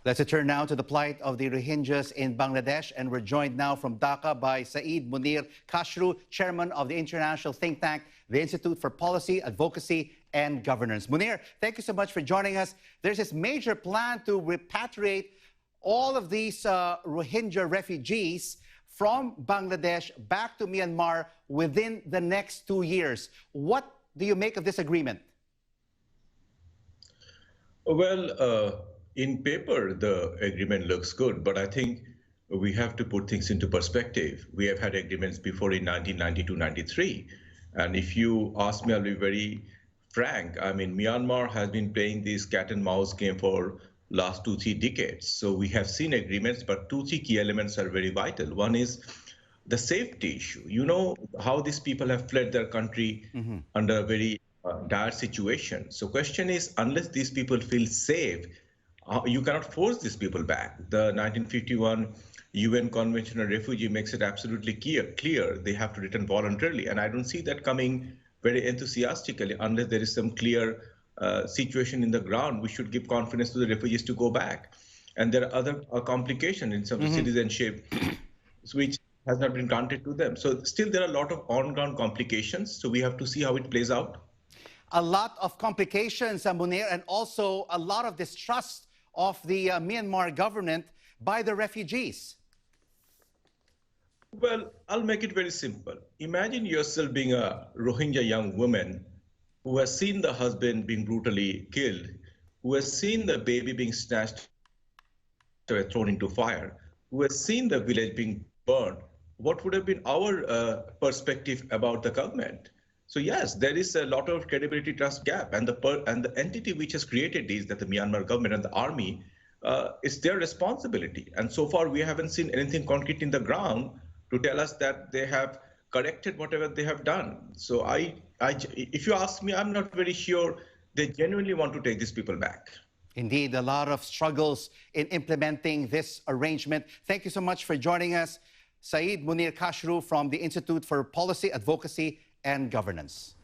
Let's turn now to the plight of the Rohingyas in Bangladesh, and we're joined now from Dhaka by Saeed Munir Khashru, chairman of the international think tank, the Institute for Policy, Advocacy and Governance. Munir, thank you so much for joining us. There's this major plan to repatriate all of these Rohingya refugees from Bangladesh back to Myanmar within the next 2 years. What do you make of this agreement? Well, in paper, the agreement looks good, but I think we have to put things into perspective. We have had agreements before in 1992-93. And if you ask me, I'll be very frank. I mean, Myanmar has been playing this cat and mouse game for last 2-3 decades. So we have seen agreements, but 2-3 key elements are very vital. One is the safety issue. You know how these people have fled their country under a very dire situation. So question is, unless these people feel safe, you cannot force these people back. The 1951 UN Convention on Refugee makes it absolutely clear they have to return voluntarily. And I don't see that coming very enthusiastically unless there is some clear situation in the ground. We should give confidence to the refugees to go back. And there are other complications in terms of citizenship, which has not been granted to them. So still there are a lot of on-ground complications. So we have to see how it plays out. A lot of complications, Munir, and also a lot of distrust of the Myanmar government by the refugees. Well, I'll make it very simple. Imagine yourself being a Rohingya young woman who has seen the husband being brutally killed, who has seen the baby being snatched away, thrown into fire, who has seen the village being burned. What would have been our perspective about the government? So yes, there is a lot of credibility trust gap, and the entity which has created these, that the Myanmar government and the army, it's their responsibility. And so far we haven't seen anything concrete in the ground to tell us that they have corrected whatever they have done. So if you ask me, I'm not very sure they genuinely want to take these people back. Indeed, a lot of struggles in implementing this arrangement. Thank you so much for joining us, Saeed Munir Khashru from the Institute for Policy, Advocacy and Governance.